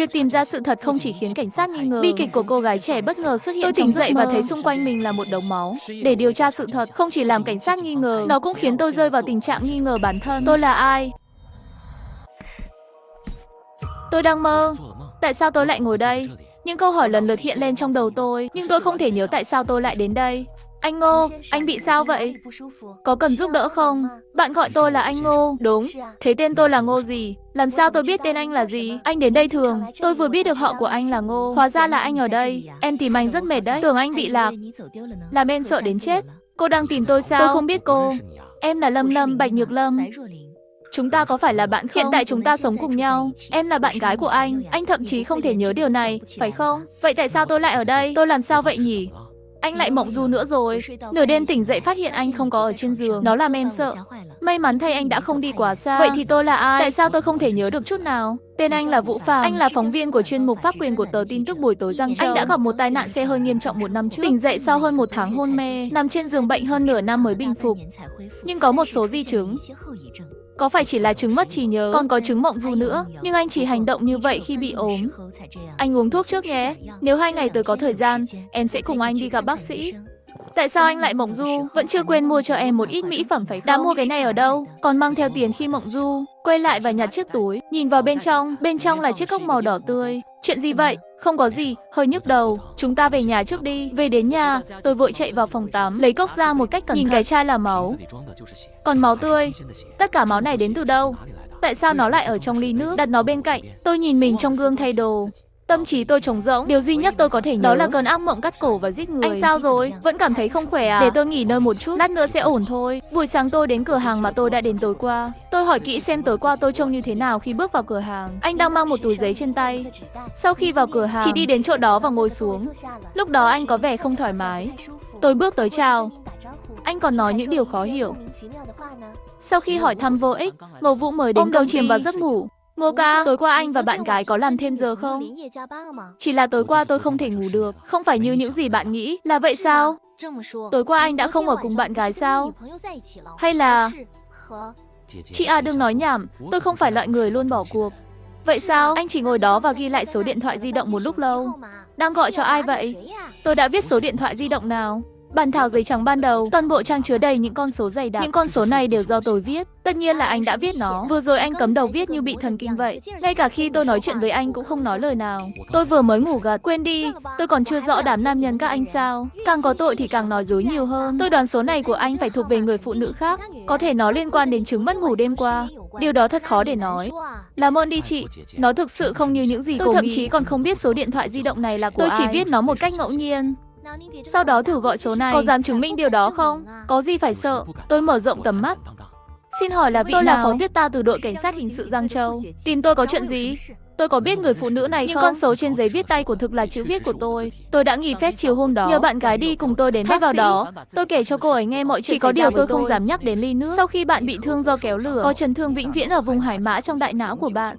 Việc tìm ra sự thật không chỉ khiến cảnh sát nghi ngờ, bi kịch của cô gái trẻ bất ngờ xuất hiện. Tôi tỉnh dậy và thấy xung quanh mình là một đống máu. Để điều tra sự thật không chỉ làm cảnh sát nghi ngờ, nó cũng khiến tôi rơi vào tình trạng nghi ngờ bản thân. Tôi là ai? Tôi đang mơ. Tại sao tôi lại ngồi đây? Những câu hỏi lần lượt hiện lên trong đầu tôi, nhưng tôi không thể nhớ tại sao tôi lại đến đây. Anh Ngô, anh bị sao vậy? Có cần giúp đỡ không? Bạn gọi tôi là anh Ngô, đúng. Thế tên tôi là Ngô gì? Làm sao tôi biết tên anh là gì? Anh đến đây thường. Tôi vừa biết được họ của anh là Ngô. Hóa ra là anh ở đây. Em tìm anh rất mệt đấy. Tưởng anh bị lạc. Làm em sợ đến chết. Cô đang tìm tôi sao? Tôi không biết cô. Em là Lâm Lâm, Bạch Nhược Lâm. Chúng ta có phải là bạn không? Hiện tại chúng ta sống cùng nhau. Em là bạn gái của anh thậm chí không thể nhớ điều này, phải không? Vậy tại sao tôi lại ở đây? Tôi làm sao vậy nhỉ? Anh lại mộng du nữa rồi. Nửa đêm tỉnh dậy phát hiện anh không có ở trên giường. Nó làm em sợ. May mắn thay anh đã không đi quá xa. Vậy thì tôi là ai? Tại sao tôi không thể nhớ được chút nào? Tên anh là Vũ Phàm. Anh là phóng viên của chuyên mục pháp quyền của tờ tin tức buổi tối Giang Châu. Anh đã gặp một tai nạn xe hơi nghiêm trọng 1 năm trước. Tỉnh dậy sau hơn 1 tháng hôn mê, nằm trên giường bệnh hơn nửa năm mới bình phục. Nhưng có một số di chứng. Có phải chỉ là chứng mất trí nhớ, còn có chứng mộng du nữa. Nhưng anh chỉ hành động như vậy khi bị ốm. Anh uống thuốc trước nhé. Nếu 2 ngày tới có thời gian, em sẽ cùng anh đi gặp bác sĩ. Tại sao anh lại mộng du? Vẫn chưa quên mua cho em một ít mỹ phẩm phải không? Đã mua cái này ở đâu? Còn mang theo tiền khi mộng du. Quay lại và nhặt chiếc túi. Nhìn vào bên trong là chiếc cốc màu đỏ tươi. Chuyện gì vậy? Không có gì, hơi nhức đầu. Chúng ta về nhà trước đi. Về đến nhà, tôi vội chạy vào phòng tắm, lấy cốc ra một cách cẩn thận. Nhìn cái chai là máu. Còn máu tươi. Tất cả máu này đến từ đâu? Tại sao nó lại ở trong ly nước? Đặt nó bên cạnh. Tôi nhìn mình trong gương thay đồ. Tâm trí tôi trống rỗng, điều duy nhất tôi có thể nhớ đó là cơn ác mộng cắt cổ và giết người. Anh sao rồi? Vẫn cảm thấy không khỏe à? Để tôi nghỉ ngơi một chút, lát nữa sẽ ổn thôi. Buổi sáng tôi đến cửa hàng mà tôi đã đến tối qua. Tôi hỏi kỹ xem tối qua tôi trông như thế nào khi bước vào cửa hàng. Anh đang mang một túi giấy trên tay. Sau khi vào cửa hàng, chỉ đi đến chỗ đó và ngồi xuống. Lúc đó anh có vẻ không thoải mái. Tôi bước tới chào. Anh còn nói những điều khó hiểu. Sau khi hỏi thăm vô ích, Ngô Vũ mới đến đầu chìm vào giấc ngủ. Ngô ca, tối qua anh và bạn gái có làm thêm giờ không? Chỉ là tối qua tôi không thể ngủ được, không phải như những gì bạn nghĩ. Là vậy sao? Tối qua anh đã không ở cùng bạn gái sao? Hay là... Chị à, đừng nói nhảm, tôi không phải loại người luôn bỏ cuộc. Vậy sao? Anh chỉ ngồi đó và ghi lại số điện thoại di động một lúc lâu. Đang gọi cho ai vậy? Tôi đã viết số điện thoại di động nào? Bản thảo giấy trắng ban đầu, toàn bộ trang chứa đầy những con số dày đặc. Những con số này đều do tôi viết. Tất nhiên là anh đã viết nó. Vừa rồi anh cấm đầu viết như bị thần kinh vậy. Ngay cả khi tôi nói chuyện với anh cũng không nói lời nào. Tôi vừa mới ngủ gật. Quên đi, tôi còn chưa rõ đám nam nhân các anh sao. Càng có tội thì càng nói dối nhiều hơn. Tôi đoán số này của anh phải thuộc về người phụ nữ khác. Có thể nó liên quan đến chứng mất ngủ đêm qua. Điều đó thật khó để nói. Làm ơn đi chị. Nó thực sự không như những gì cô nghĩ. Tôi thậm chí còn không biết số điện thoại di động này là của ai. Tôi chỉ viết nó một cách ngẫu nhiên. Sau đó thử gọi số này. Có dám chứng minh điều đó không? Có gì phải sợ? Tôi mở rộng tầm mắt. Xin hỏi là vị nào? Tôi là Phó Tuyết Ta từ đội cảnh sát hình sự Giang Châu. Tìm tôi có chuyện gì? Tôi có biết người phụ nữ này không? Những con số trên giấy viết tay của thực là chữ viết của tôi. Tôi đã nghỉ phép chiều hôm đó. Nhờ bạn gái đi cùng tôi đến bác sĩ. Đó, tôi kể cho cô ấy nghe mọi chuyện. Chỉ có điều tôi không dám nhắc đến ly nước. Sau khi bạn bị thương do kéo lửa, có chấn thương vĩnh viễn ở vùng hải mã trong đại não của bạn.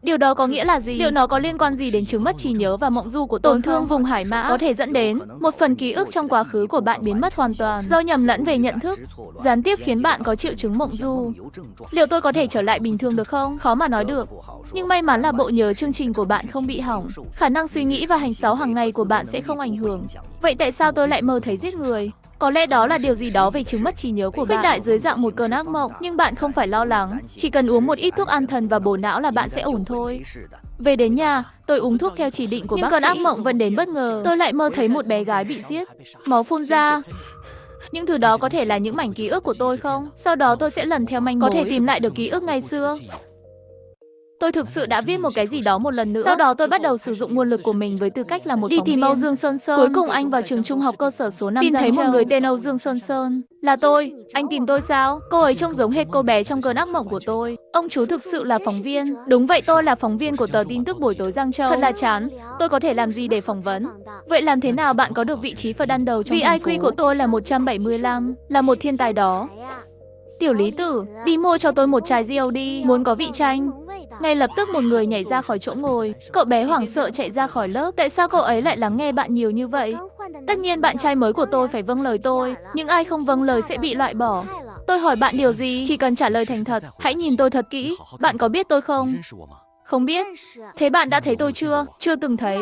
Điều đó có nghĩa là gì? Liệu nó có liên quan gì đến chứng mất trí nhớ và mộng du của tôi? Tổn thương vùng hải mã có thể dẫn đến một phần ký ức trong quá khứ của bạn biến mất hoàn toàn do nhầm lẫn về nhận thức, gián tiếp khiến bạn có triệu chứng mộng du. Liệu tôi có thể trở lại bình thường được không? Khó mà nói được. Nhưng may mắn là bộ nhớ chương trình của bạn không bị hỏng. Khả năng suy nghĩ và hành xử hàng ngày của bạn sẽ không ảnh hưởng. Vậy tại sao tôi lại mơ thấy giết người? Có lẽ đó là điều gì đó về chứng mất trí nhớ của bạn. Khuếch đại dưới dạng một cơn ác mộng. Nhưng bạn không phải lo lắng. Chỉ cần uống một ít thuốc an thần và bổ não là bạn sẽ ổn thôi. Về đến nhà, tôi uống thuốc theo chỉ định của bác sĩ. Nhưng cơn ác mộng vẫn đến bất ngờ. Tôi lại mơ thấy một bé gái bị giết. Máu phun ra. Những thứ đó có thể là những mảnh ký ức của tôi không? Sau đó tôi sẽ lần theo manh mối. Có thể tìm lại được ký ức ngày xưa. Tôi thực sự đã viết một cái gì đó một lần nữa. Sau đó tôi bắt đầu sử dụng nguồn lực của mình với tư cách là một phóng viên. Đi tìm Âu Dương Sơn Sơn. Cuối cùng anh vào trường trung học cơ sở số 5 tìm thấy một người tên Âu Dương Sơn Sơn. Là tôi. Anh tìm tôi sao? Cô ấy trông giống hệt cô bé trong cơn ác mộng của tôi. Ông chú thực sự là phóng viên. Đúng vậy, tôi là phóng viên của tờ tin tức buổi tối Giang Châu. Thật là chán. Tôi có thể làm gì để phỏng vấn? Vậy làm thế nào bạn có được vị trí phần ăn đầu trong thành phố? IQ của tôi là 175, là một thiên tài đó. Tiểu Lý Tử, đi mua cho tôi một chai rượu đi, muốn có vị chanh. Ngay lập tức một người nhảy ra khỏi chỗ ngồi. Cậu bé hoảng sợ chạy ra khỏi lớp. Tại sao cậu ấy lại lắng nghe bạn nhiều như vậy? Tất nhiên bạn trai mới của tôi phải vâng lời tôi, nhưng ai không vâng lời sẽ bị loại bỏ. Tôi hỏi bạn điều gì? Chỉ cần trả lời thành thật. Hãy nhìn tôi thật kỹ. Bạn có biết tôi không? Không biết. Thế bạn đã thấy tôi chưa? Chưa từng thấy.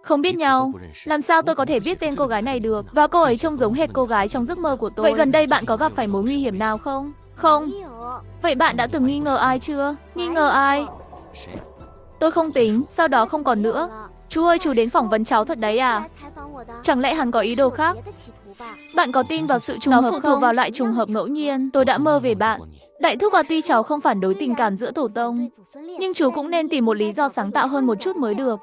Không biết nhau. Làm sao tôi có thể biết tên cô gái này được? Và cô ấy trông giống hệt cô gái trong giấc mơ của tôi. Vậy gần đây bạn có gặp phải mối nguy hiểm nào không? Không. Vậy bạn đã từng nghi ngờ ai chưa? Nghi ngờ ai? Tôi không tính, sau đó không còn nữa. Chú ơi, chú đến phỏng vấn cháu thật đấy à? Chẳng lẽ hắn có ý đồ khác? Bạn có tin vào sự trùng hợp không? Nó phụ thuộc vào loại trùng hợp ngẫu nhiên. Tôi đã mơ về bạn. Đại thúc à, tuy cháu không phản đối tình cảm giữa tổ tông, nhưng chú cũng nên tìm một lý do sáng tạo hơn một chút mới được.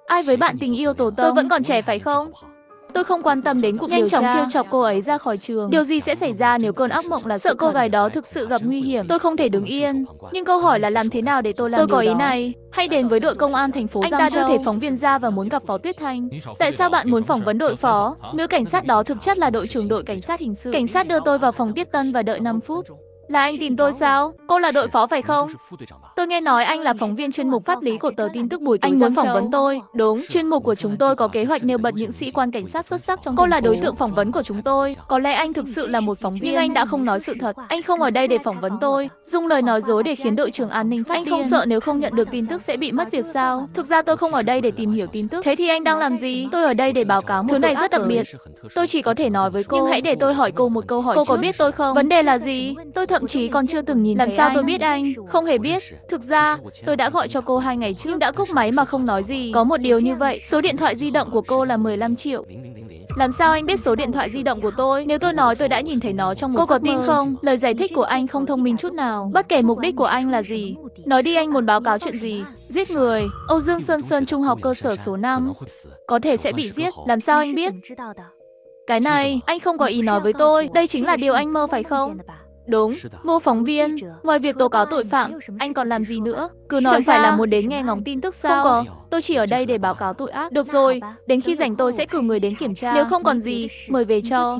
Ai với bạn tình yêu tổ tông? Tôi vẫn còn trẻ phải không? Tôi không quan tâm đến cuộc điều tra. Nhanh chóng trêu chọc cô ấy ra khỏi trường. Điều gì sẽ xảy ra nếu cơn ác mộng là sợ cô gái đó thực sự gặp nguy hiểm? Tôi không thể đứng yên. Nhưng câu hỏi là làm thế nào để tôi làm điều đó? Tôi có ý này. Hãy đến với đội công an thành phố Giang Châu. Anh ta đưa thể phóng viên ra và muốn gặp Phó Tuyết Thanh. Tại sao bạn muốn phỏng vấn đội phó? Nữ cảnh sát đó thực chất là đội trưởng đội cảnh sát hình sự. Cảnh sát đưa tôi vào phòng tiếp tân và đợi 5 phút. Là anh tìm tôi sao? Cô là đội phó phải không? Tôi nghe nói anh là phóng viên chuyên mục pháp lý của tờ tin tức Buổi Tối Anh muốn phỏng vấn tôi. Đúng, chuyên mục của chúng tôi có kế hoạch nêu bật những sĩ quan cảnh sát xuất sắc trong. Cô là đối tượng phỏng vấn của chúng tôi. Có lẽ anh thực sự là một phóng viên, nhưng anh đã không nói sự thật. Anh không ở đây để phỏng vấn tôi, dùng lời nói dối để khiến đội trưởng an ninh phát điên. Anh không sợ nếu không nhận được tin tức sẽ bị mất việc sao? Thực ra tôi không ở đây để tìm hiểu tin tức. Thế thì anh đang làm gì? Tôi ở đây để báo cáo một thứ này rất đặc biệt. Tôi chỉ có thể nói với cô. Nhưng hãy để tôi hỏi cô một câu hỏi. Cô có biết tôi không? Vấn đề là gì? Tôi thậm chí còn chưa từng nhìn thấy anh. Làm sao tôi biết anh? Không hề biết. Thực ra, tôi đã gọi cho cô 2 ngày trước, nhưng đã cúp máy mà không nói gì. Có một điều như vậy, số điện thoại di động của cô là 15 triệu. Làm sao anh biết số điện thoại di động của tôi? Nếu tôi nói tôi đã nhìn thấy nó trong một giấc mơ. Cô có tin không? Lời giải thích của anh không thông minh chút nào. Bất kể mục đích của anh là gì. Nói đi, anh muốn báo cáo chuyện gì? Giết người. Âu Dương Sơn trung học cơ sở số 5. Có thể sẽ bị giết. Làm sao anh biết? Cái này, anh không có ý nói với tôi. Đây chính là điều anh mơ phải không? Đúng, Ngô phóng viên, ngoài việc tố cáo tội phạm, anh còn làm gì nữa? Cứ nói chẳng phải là muốn đến nghe ngóng tin tức sao? Không có, tôi chỉ ở đây để báo cáo tội ác. Được rồi, đến khi rảnh tôi sẽ cử người đến kiểm tra. Nếu không còn gì, mời về cho.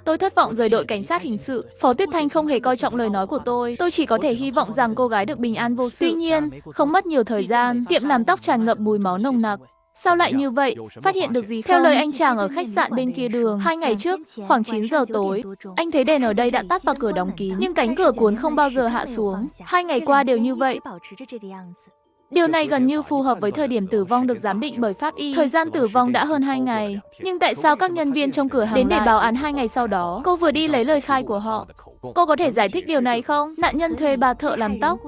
Tôi thất vọng rời đội cảnh sát hình sự. Phó Tuyết Thanh không hề coi trọng lời nói của tôi. Tôi chỉ có thể hy vọng rằng cô gái được bình an vô sự. Tuy nhiên, không mất nhiều thời gian, tiệm làm tóc tràn ngập mùi máu nồng nặc. Sao lại như vậy? Phát hiện được gì không? Theo lời anh chàng ở khách sạn bên kia đường, 2 ngày trước, khoảng 9 giờ tối, anh thấy đèn ở đây đã tắt và cửa đóng kín, nhưng cánh cửa cuốn không bao giờ hạ xuống. 2 ngày qua đều như vậy. Điều này gần như phù hợp với thời điểm tử vong được giám định bởi pháp y. Thời gian tử vong đã hơn 2 ngày. Nhưng tại sao các nhân viên trong cửa hàng đến để báo án 2 ngày sau đó? Cô vừa đi lấy lời khai của họ. Cô có thể giải thích điều này không? Nạn nhân thuê 3 thợ làm tóc.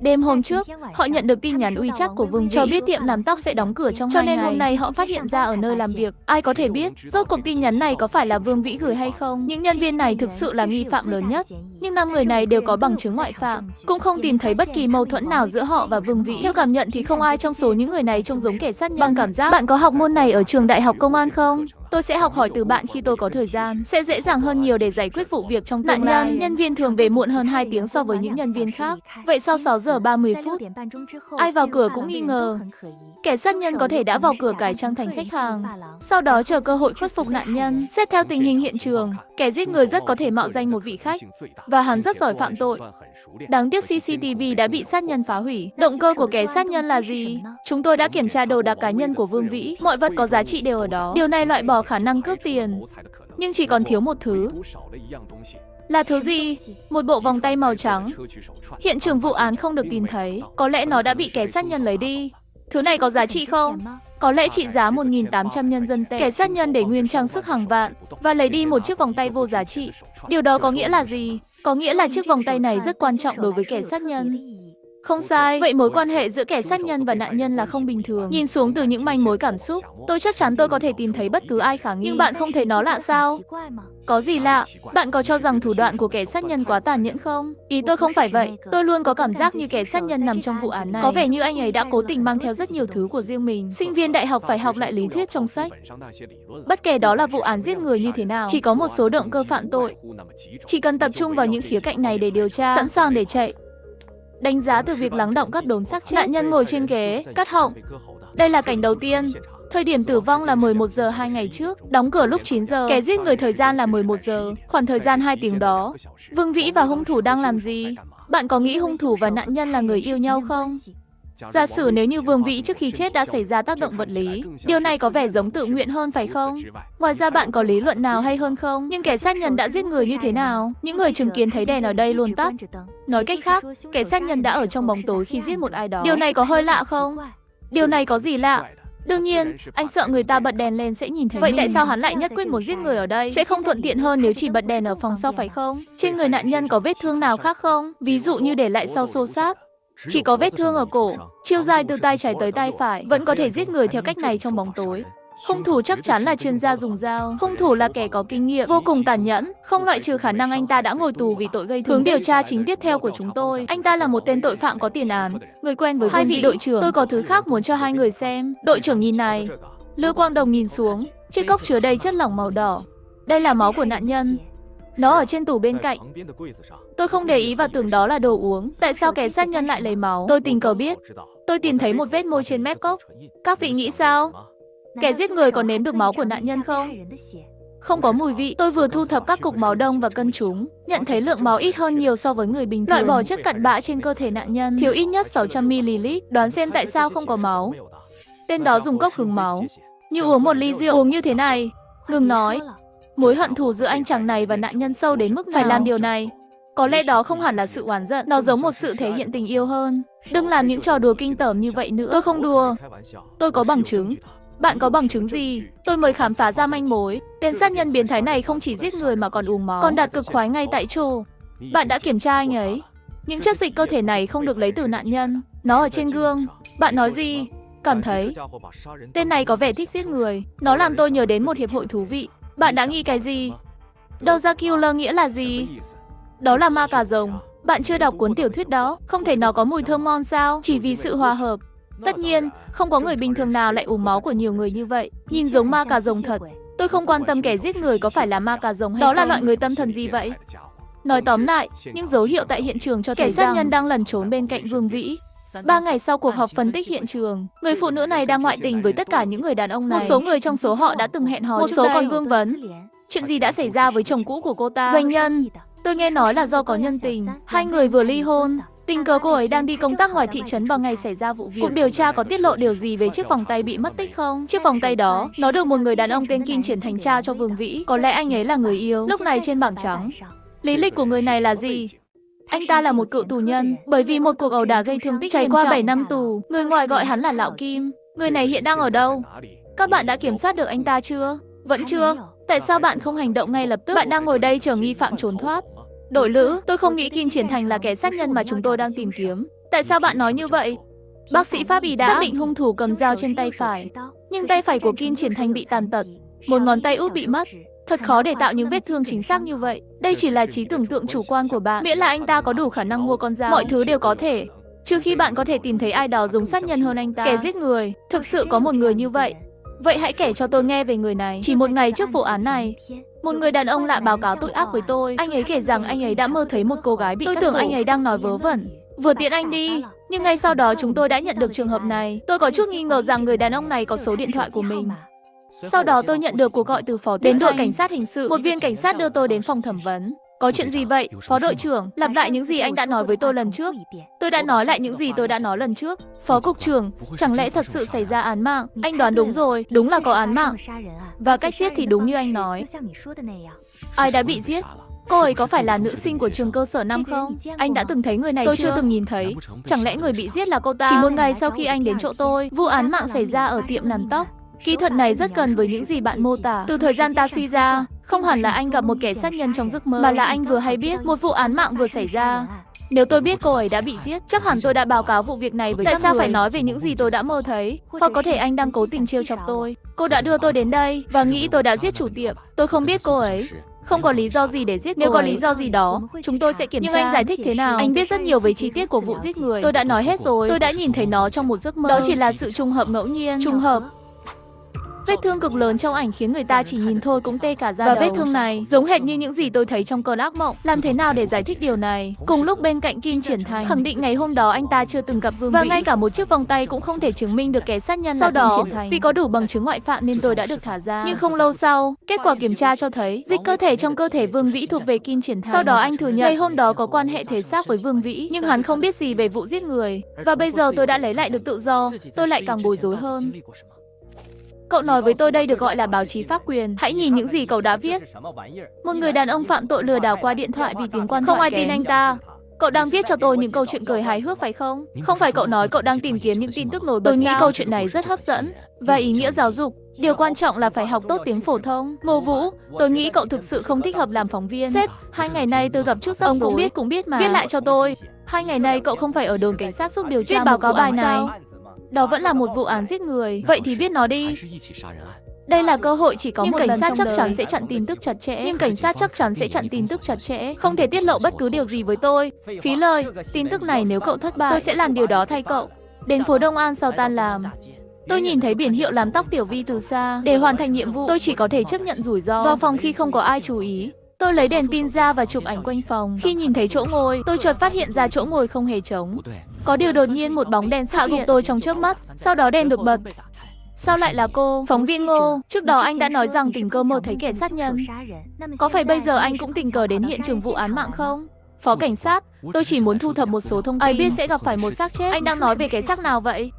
Đêm hôm trước, họ nhận được tin nhắn WeChat của Vương Vĩ cho biết tiệm làm tóc sẽ đóng cửa trong 2 ngày. Cho nên hôm nay họ phát hiện ra ở nơi làm việc. Ai có thể biết, rốt cuộc tin nhắn này có phải là Vương Vĩ gửi hay không? Những nhân viên này thực sự là nghi phạm lớn nhất. Nhưng 5 người này đều có bằng chứng ngoại phạm. Cũng không tìm thấy bất kỳ mâu thuẫn nào giữa họ và Vương Vĩ. Theo cảm nhận thì không ai trong số những người này trông giống kẻ sát nhân. Bằng cảm giác, bạn có học môn này ở trường đại học công an không? Tôi sẽ học hỏi từ bạn khi tôi có thời gian. Sẽ dễ dàng hơn nhiều để giải quyết vụ việc trong tương lai. Nhân viên thường về muộn hơn 2 tiếng so với những nhân viên khác. Vậy sau 6 giờ 30 phút, ai vào cửa cũng nghi ngờ. Kẻ sát nhân có thể đã vào cửa cải trang thành khách hàng, sau đó chờ cơ hội khuất phục nạn nhân. Xét theo tình hình hiện trường, kẻ giết người rất có thể mạo danh một vị khách, và hắn rất giỏi phạm tội. Đáng tiếc CCTV đã bị sát nhân phá hủy. Động cơ của kẻ sát nhân là gì? Chúng tôi đã kiểm tra đồ đạc cá nhân của Vương Vĩ. Mọi vật có giá trị đều ở đó. Điều này loại bỏ khả năng cướp tiền. Nhưng chỉ còn thiếu một thứ. Là thứ gì? Một bộ vòng tay màu trắng. Hiện trường vụ án không được tìm thấy. Có lẽ nó đã bị kẻ sát nhân lấy đi. Thứ này có giá trị không? Có lẽ trị giá 1.800 nhân dân tệ. Kẻ sát nhân để nguyên trang sức hàng vạn và lấy đi một chiếc vòng tay vô giá trị. Điều đó có nghĩa là gì? Có nghĩa là chiếc vòng tay này rất quan trọng đối với kẻ sát nhân. Không sai, vậy mối quan hệ giữa kẻ sát nhân và nạn nhân là không bình thường. Nhìn xuống từ những manh mối cảm xúc, tôi chắc chắn tôi có thể tìm thấy bất cứ ai khả nghi. Nhưng bạn không thấy nó lạ sao? Có gì lạ? Bạn có cho rằng thủ đoạn của kẻ sát nhân quá tàn nhẫn không? Ý tôi không phải vậy. Tôi luôn có cảm giác như kẻ sát nhân nằm trong vụ án này. Có vẻ như anh ấy đã cố tình mang theo rất nhiều thứ của riêng mình. Sinh viên đại học phải học lại lý thuyết trong sách. Bất kể đó là vụ án giết người như thế nào, chỉ có một số động cơ phạm tội. Chỉ cần tập trung vào những khía cạnh này để điều tra, sẵn sàng để chạy. Đánh giá từ việc lắng đọng các đốm xác chết. Nạn nhân ngồi trên ghế, cắt họng. Đây là cảnh đầu tiên. Thời điểm tử vong là 11 giờ 2 ngày trước, đóng cửa lúc 9 giờ. Kẻ giết người thời gian là 11 giờ. Khoảng thời gian 2 tiếng đó, Vương Vĩ và hung thủ đang làm gì? Bạn có nghĩ hung thủ và nạn nhân là người yêu nhau không? Giả sử nếu như Vương Vĩ trước khi chết đã xảy ra tác động vật lý, điều này có vẻ giống tự nguyện hơn phải không? Ngoài ra bạn có lý luận nào hay hơn không? Nhưng kẻ sát nhân đã giết người như thế nào? Những người chứng kiến thấy đèn ở đây luôn tắt. Nói cách khác, kẻ sát nhân đã ở trong bóng tối khi giết một ai đó. Điều này có hơi lạ không? Điều này có gì lạ? Đương nhiên, anh sợ người ta bật đèn lên sẽ nhìn thấy vậy mình. Tại sao hắn lại nhất quyết muốn giết người ở đây? Sẽ không thuận tiện hơn nếu chỉ bật đèn ở phòng sau phải không? Trên người nạn nhân có vết thương nào khác không? Ví dụ như để lại sau xô xát. Chỉ có vết thương ở cổ, chiều dài từ tay trái tới tay phải, vẫn có thể giết người theo cách này trong bóng tối. Hung thủ chắc chắn là chuyên gia dùng dao. Hung thủ là kẻ có kinh nghiệm, vô cùng tàn nhẫn, không loại trừ khả năng anh ta đã ngồi tù vì tội gây thương. Hướng điều tra chính tiếp theo của chúng tôi, anh ta là một tên tội phạm có tiền án, người quen với hai vị đội trưởng. Tôi có thứ khác muốn cho hai người xem. Đội trưởng nhìn này. Lưu Quang Đồng nhìn xuống, chiếc cốc chứa đầy chất lỏng màu đỏ. Đây là máu của nạn nhân. Nó ở trên tủ bên cạnh. Tôi không để ý và tưởng đó là đồ uống. Tại sao kẻ sát nhân lại lấy máu? Tôi tình cờ biết. Tôi tìm thấy một vết môi trên mép cốc. Các vị nghĩ sao? Kẻ giết người có nếm được máu của nạn nhân không? Không có mùi vị. Tôi vừa thu thập các cục máu đông và cân chúng, nhận thấy lượng máu ít hơn nhiều so với người bình thường. Loại bỏ chất cặn bã trên cơ thể nạn nhân, thiếu ít nhất 600ml. Đoán xem tại sao không có máu. Tên đó dùng cốc hứng máu, như uống một ly rượu. Uống như thế này. Ngừng nói. Mối hận thù giữa anh chàng này và nạn nhân sâu đến mức phải làm điều này. Có lẽ đó không hẳn là sự oán giận, nó giống một sự thể hiện tình yêu hơn. Đừng làm những trò đùa kinh tởm như vậy nữa. Tôi không đùa. Tôi có bằng chứng. Bạn có bằng chứng gì? Tôi mới khám phá ra manh mối. Tên sát nhân biến thái này không chỉ giết người mà còn uống máu, còn đạt cực khoái ngay tại chỗ. Bạn đã kiểm tra anh ấy. Những chất dịch cơ thể này không được lấy từ nạn nhân. Nó ở trên gương. Bạn nói gì? Cảm thấy tên này có vẻ thích giết người. Nó làm tôi nhớ đến một hiệp hội thú vị. Bạn đã nghĩ cái gì? Đầu ra killer nghĩa là gì? Đó là ma cà rồng. Bạn chưa đọc cuốn tiểu thuyết đó? Không thể nó có mùi thơm ngon sao? Chỉ vì sự hòa hợp. Tất nhiên, không có người bình thường nào lại uống máu của nhiều người như vậy. Nhìn giống ma cà rồng thật. Tôi không quan tâm kẻ giết người có phải là ma cà rồng hay không. Đó là loại người tâm thần gì vậy? Nói tóm lại, những dấu hiệu tại hiện trường cho thấy kẻ sát nhân đang lẩn trốn bên cạnh Vương Vĩ. 3 ngày sau cuộc họp phân tích hiện trường, người phụ nữ này đang ngoại tình với tất cả những người đàn ông này. Một số người trong số họ đã từng hẹn hò, một số còn vương vấn. Chuyện gì đã xảy ra với chồng cũ của cô ta? Doanh nhân. Tôi nghe nói là do có nhân tình, hai người vừa ly hôn. Tình cờ cô ấy đang đi công tác ngoài thị trấn vào ngày xảy ra vụ việc. Cuộc điều tra có tiết lộ điều gì về chiếc vòng tay bị mất tích không? Chiếc vòng tay đó, nó được một người đàn ông tên Kim Triển Thành trao cho Vương Vĩ. Có lẽ anh ấy là người yêu. Lúc này trên bảng trắng, lý lịch của người này là gì? Anh ta là một cựu tù nhân, bởi vì một cuộc ẩu đả gây thương tích trải qua 7 năm tù. Người ngoài gọi hắn là Lão Kim. Người này hiện đang ở đâu? Các bạn đã kiểm soát được anh ta chưa? Vẫn chưa? Tại sao bạn không hành động ngay lập tức? Bạn đang ngồi đây chờ nghi phạm trốn thoát. Đội lữ, tôi không nghĩ Kim Triển Thành là kẻ sát nhân mà chúng tôi đang tìm kiếm. Tại sao bạn nói như vậy? Bác sĩ pháp y đã xác định hung thủ cầm dao trên tay phải, nhưng tay phải của Kim Triển Thành bị tàn tật, một ngón tay út bị mất. Thật khó để tạo những vết thương chính xác như vậy. Đây chỉ là trí tưởng tượng chủ quan của bạn. Miễn là anh ta có đủ khả năng mua con dao, mọi thứ đều có thể. Trừ khi bạn có thể tìm thấy ai đó dùng sát nhân hơn anh ta. Kẻ giết người, thực sự có một người như vậy. Vậy hãy kể cho tôi nghe về người này. Chỉ một ngày trước vụ án này, một người đàn ông lạ báo cáo tội ác với tôi. Anh ấy kể rằng anh ấy đã mơ thấy một cô gái bị cắt cổ. Tôi tưởng anh ấy đang nói vớ vẩn. Vừa tiễn anh đi. Nhưng ngay sau đó chúng tôi đã nhận được trường hợp này. Tôi có chút nghi ngờ rằng người đàn ông này có số điện thoại của mình. Sau đó tôi nhận được cuộc gọi từ phó đến đội cảnh sát hình sự. Một viên cảnh sát đưa tôi đến phòng thẩm vấn. Có chuyện gì vậy, phó đội trưởng? Lặp lại những gì anh đã nói với tôi lần trước. Tôi đã nói lại những gì tôi đã nói lần trước. Phó cục trưởng, chẳng lẽ thật sự xảy ra án mạng? Anh đoán đúng rồi, đúng là có án mạng. Và cách giết thì đúng như anh nói. Ai đã bị giết? Cô ấy có phải là nữ sinh của trường cơ sở 5 không? Anh đã từng thấy người này chưa? Tôi chưa từng nhìn thấy. Chẳng lẽ người bị giết là cô ta? Chỉ một ngày sau khi anh đến chỗ tôi, vụ án mạng xảy ra ở tiệm làm tóc. Kỹ thuật này rất gần với những gì bạn mô tả. Từ thời gian ta suy ra, không hẳn là anh gặp một kẻ sát nhân trong giấc mơ, mà là anh vừa hay biết một vụ án mạng vừa xảy ra. Nếu tôi biết cô ấy đã bị giết, chắc hẳn tôi đã báo cáo vụ việc này với các người. Tại sao phải nói về những gì tôi đã mơ thấy? Hoặc có thể anh đang cố tình trêu chọc tôi. Cô đã đưa tôi đến đây và nghĩ tôi đã giết chủ tiệm. Tôi không biết cô ấy. Không có lý do gì để giết cô ấy. Nếu có lý do gì đó, chúng tôi sẽ kiểm tra. Nhưng anh giải thích thế nào? Anh biết rất nhiều về chi tiết của vụ giết người. Tôi đã nói hết rồi. Tôi đã nhìn thấy nó trong một giấc mơ. Đó chỉ là sự trùng hợp ngẫu nhiên. Trùng hợp. Vết thương cực lớn trong ảnh khiến người ta chỉ nhìn thôi cũng tê cả da đầu. Và vết thương này giống hệt như những gì tôi thấy trong cơn ác mộng. Làm thế nào để giải thích điều này? Cùng lúc bên cạnh Kim Triển Thành khẳng định ngày hôm đó anh ta chưa từng gặp Vương Vĩ. Và ngay cả một chiếc vòng tay cũng không thể chứng minh được kẻ sát nhân là Kim Triển Thành. Vì có đủ bằng chứng ngoại phạm nên tôi đã được thả ra. Nhưng không lâu sau, kết quả kiểm tra cho thấy dịch cơ thể trong cơ thể Vương Vĩ thuộc về Kim Triển Thành. Sau đó anh thừa nhận ngày hôm đó có quan hệ thể xác với Vương Vĩ, nhưng hắn không biết gì về vụ giết người. Và bây giờ tôi đã lấy lại được tự do, tôi lại càng bối rối hơn. Cậu nói với tôi đây được gọi là báo chí pháp quyền. Hãy nhìn những gì cậu đã viết. Một người đàn ông phạm tội lừa đảo qua điện thoại vì tiếng quan thoại không ai tin anh ta. Cậu đang viết cho tôi những câu chuyện cười hài hước phải không? Không phải cậu nói cậu đang tìm kiếm những tin tức nổi bật. Tôi nghĩ câu chuyện này rất hấp dẫn và ý nghĩa giáo dục. Điều quan trọng là phải học tốt tiếng phổ thông. Ngô Vũ, tôi nghĩ cậu thực sự không thích hợp làm phóng viên. Sếp, 2 ngày nay tôi gặp chút rắc rối. Ông cũng biết mà. Viết lại cho tôi. 2 ngày nay cậu không phải ở đồn cảnh sát giúp điều tra báo cáo bài này. Đó vẫn là một vụ án giết người. Vậy thì viết nó đi. Đây là cơ hội chỉ có một lần trong đời. Cảnh sát chắc chắn sẽ chặn tin tức chặt chẽ. Nhưng cảnh sát chắc chắn sẽ chặn tin tức chặt chẽ. Không thể tiết lộ bất cứ điều gì với tôi. Phí lời. Tin tức này nếu cậu thất bại, tôi sẽ làm điều đó thay cậu. Đến phố Đông An sau tan làm, tôi nhìn thấy biển hiệu làm tóc Tiểu Vi từ xa. Để hoàn thành nhiệm vụ, tôi chỉ có thể chấp nhận rủi ro. Vào phòng khi không có ai chú ý, tôi lấy đèn pin ra và chụp ảnh quanh phòng. Khi nhìn thấy chỗ ngồi, tôi chợt phát hiện ra chỗ ngồi không hề trống. Có điều đột nhiên một bóng đèn hạ gục tôi trong chớp mắt. Sau đó đèn được bật. Sao lại là cô? Phóng viên Ngô, trước đó anh đã nói rằng tình cờ mơ thấy kẻ sát nhân. Có phải bây giờ anh cũng tình cờ đến hiện trường vụ án mạng không? Phó cảnh sát, tôi chỉ muốn thu thập một số thông tin. Ai biết sẽ gặp phải một xác chết. Anh đang nói về cái xác nào vậy?